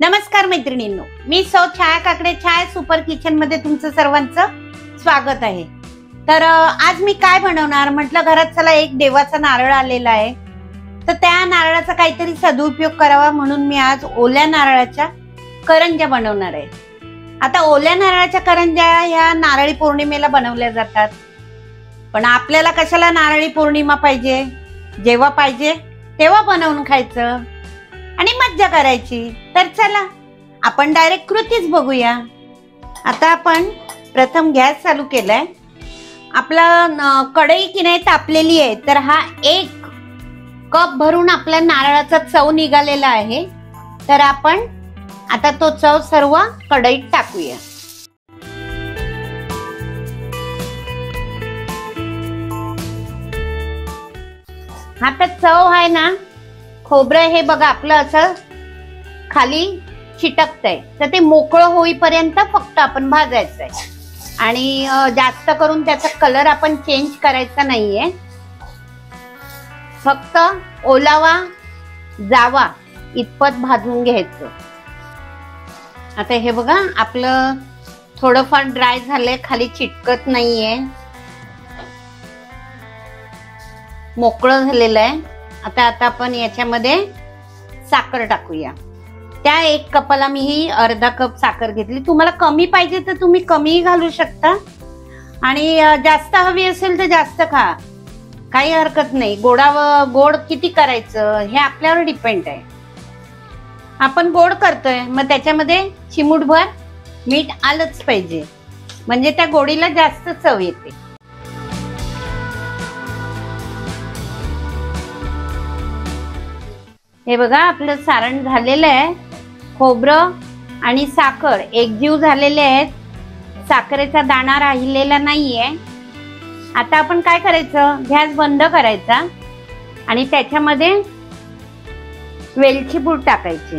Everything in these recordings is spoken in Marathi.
नमस्कार मैत्रिणींनो, मी सौ छाया काकडे छाया सुपर किचन मध्ये तुमचं सर्वांचं स्वागत आहे। तर आज मी काय बनवणार म्हटलं, घरात चला एक देवाचा नारळ आलेला आहे, तर त्या नारळाचा काहीतरी सदुपयोग करावा म्हणून मी आज ओल्या नारळाच्या करंज्या बनवणार आहे। आता ओल्या नारळाच्या करंज्या ह्या नारळी पौर्णिमेला बनवल्या जातात, पण आपल्याला कशाला नारळी पौर्णिमा पाहिजे, जेव्हा पाहिजे तेव्हा बनवून खायचं आणि मज्जा करायची। तर चला आपण डायरेक्ट कृतीच बघूया। आता आपण प्रथम गॅस चालू केलाय, आपला कढई की नाही तापलेली आहे, तर हा 1 कप भरून आपल्या नारळाचा चव निघालेला आहे, तर आपण आता तो चव सर्व कढईत टाकूया। हा तर चव आहे ना, खोबरं हे बघा आपलं असं खाली चिटकतंय, तर ते मोकळं होईपर्यंत फक्त आपण भाजायचंय आणि जास्त करून त्याचा कलर आपण चेंज करायचा नाहीये, फक्त ओलावा जावा इतपत भाजून घ्यायचं। आता हे बघा आपलं थोडंफार ड्राय झालंय, खाली चिटकत नाहीये, मोकळं झालेलं आहे। आता आपण याच्यामध्ये साखर टाकूया। त्या 1 कपाला मी ही अर्धा कप साखर घेतली, तुम्हाला कमी पाहिजे तर तुम्ही कमी घालू शकता आणि जास्त हवी असेल तर जास्त खा, काही हरकत नाही। गोड किती करायचं हे आपल्यावर डिपेंड आहे, आपण गोड करतोय मग त्याच्यामध्ये चिमूटभर मीठ आलंच पाहिजे, म्हणजे त्या गोडीला जास्त चव येते। हे बघा आपलं सारण झालेलं आहे, खोबरं आणि साखर एकजीव झालेले आहेत, साखरेचा दाणा राहिलेला नाहीये। आता आपण काय करायचं, गॅस बंद करायचा आणि त्याच्यामध्ये वेलची पूड टाकायची।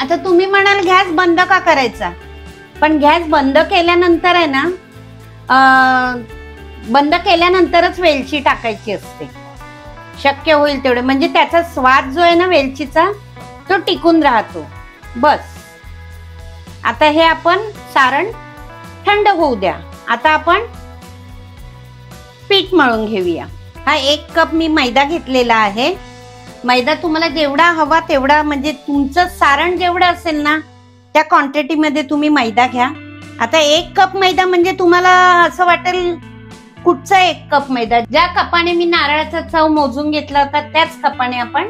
आता तुम्ही म्हणाल गॅस बंद का करायचा, पण गॅस बंद केल्यानंतर आहे ना, बंद केल्यानंतरच वेलची टाकायची असते, शक्य होईल तेवढे, म्हणजे त्याचा स्वाद जो आहे ना वेलचीचा तो टिकून राहतो। बस आता हे आपण सारण थंड होऊ द्या। आता आपण पीठ मळून घेऊया। हा 1 कप मी मैदा घेतलेला आहे, मैदा तुम्हाला जेवढा हवा तेवढा, म्हणजे तुमचं सारण जेवढं असेल ना त्या क्वांटिटी मध्ये तुम्ही मैदा घ्या। आता 1 कप मैदा म्हणजे तुम्हाला असं वाटेल कुठचा 1 कप मैदा, ज्या कपाने मी नारळाचा चव मोजून घेतला होता त्याच कपाने आपण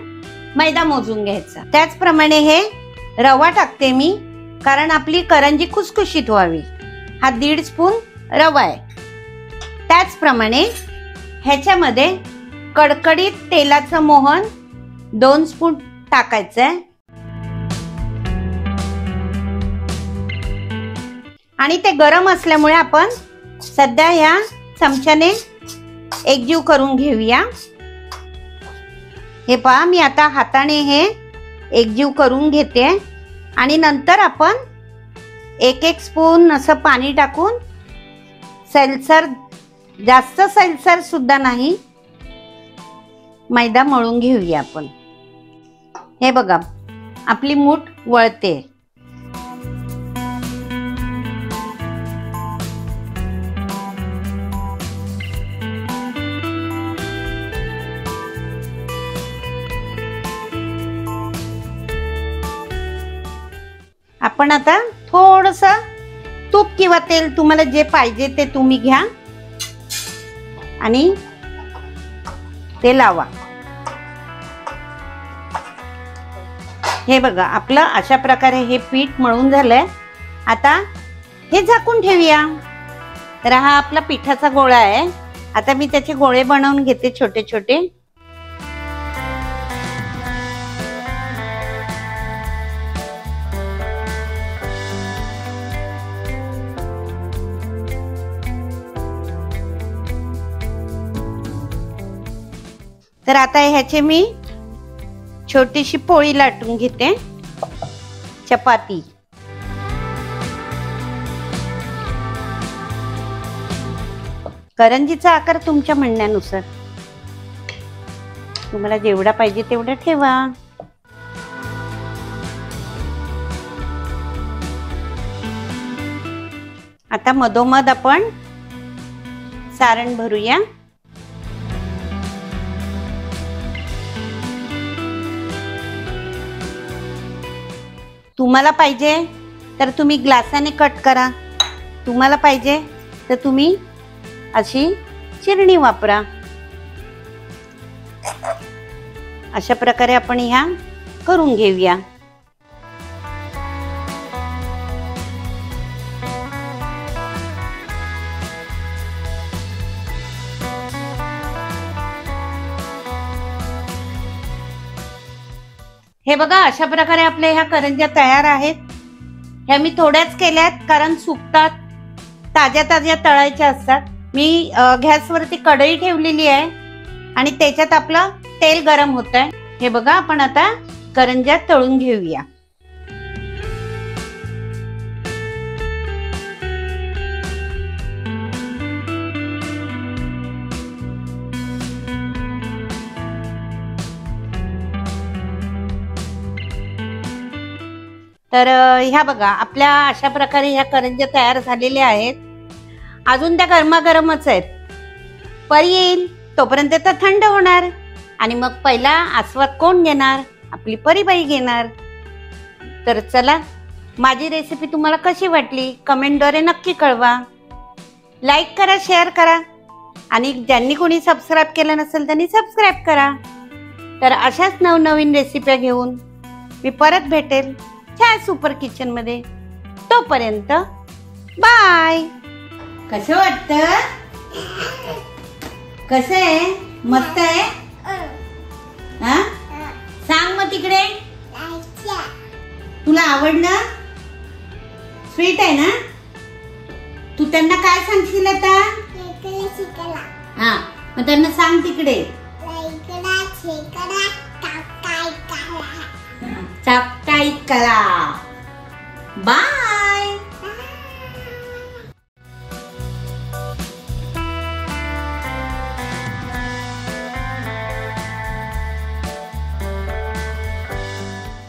मैदा मोजून घ्यायचा। त्याचप्रमाणे हे रवा टाकते मी, कारण आपली करंजी खुसखुशीत व्हावी। हा 1.5 स्पून रवा आहे। त्याचप्रमाणे ह्याच्यामध्ये कडकडीत तेलाचं मोहन 2 स्पून टाकायचंय आणि ते गरम असल्यामुळे आपण सध्या ह्या चमच्याने एकजीव करून घेऊया। हे पहा मी आता हाताने हे एकजीव करून घेते आणि नंतर आपण 1 स्पून असं पाणी टाकून सैलसर, जास्त सैलसर सुद्धा नाही, मैदा मळून घेऊया आपण। हे बघा आपली मूठ वळते। आपण आता थोडस तूप किंवा तेल, तुम्हाला जे पाहिजे ते तुम्ही घ्या आणि ते लावा। हे बघा आपलं अशा प्रकारे हे पीठ मळून झालंय। आता हे झाकून ठेवूया। तर हा आपला पिठाचा गोळा आहे, आता मी त्याचे गोळे बनवून घेते छोटे छोटे। तर आता ह्याचे मी छोटीशी पोळी लाटून घेते, चपाती। करंजीचा आकार तुमच्या म्हणण्यानुसार, तुम्हाला जेवढा पाहिजे तेवढा ठेवा। आता मधोमध आपण सारण भरूया. तुम्हाला पाहिजे तर तुम्ही ग्लासाने कट करा, तुम्हाला पाहिजे तर तुम्ही अशी चिरणी वापरा. अशा प्रकारे आपण ह्या करून घेऊया. हे बघा, अशा प्रकारे आपल्या ह्या करंज्या तयार आहेत. ह्या मी थोड्याच केल्यात कारण सुकतात, ताज्या ताज्या तळायच्या असतात. मी गॅसवरती कढई ठेवलेली आहे आणि त्याच्यात आपलं तेल गरम होत आहे. हे बघा, आपण आता करंज्या तळून घेऊया. तर ह्या बघा, आपल्या अशा प्रकारे ह्या करंज्या तयार झालेल्या आहेत. अजून त्या गरमागरमच आहेत. परी येईल तोपर्यंत तर थंड होणार आणि मग पहिला आस्वाद कोण घेणार? आपली परीबाई घेणार. तर चला, माझी रेसिपी तुम्हाला कशी वाटली कमेंटद्वारे नक्की कळवा. लाईक करा, शेअर करा आणि ज्यांनी कोणी सबस्क्राईब केलं नसेल त्यांनी सबस्क्राईब करा. तर अशाच नवनवीन रेसिप्या घेऊन मी परत भेटेल छान सुपर किचन मध्ये. तोपर्यंत बाय. कसं वाटतं? कसं आहे? मस्त आहे? हा, सांग मग तिकडे. तुला आवडलं? स्वीट आहे ना? तू त्यांना काय सांगशील आता? हा, मग त्यांना सांग तिकडे. सबस्क्राइब करा. बाय.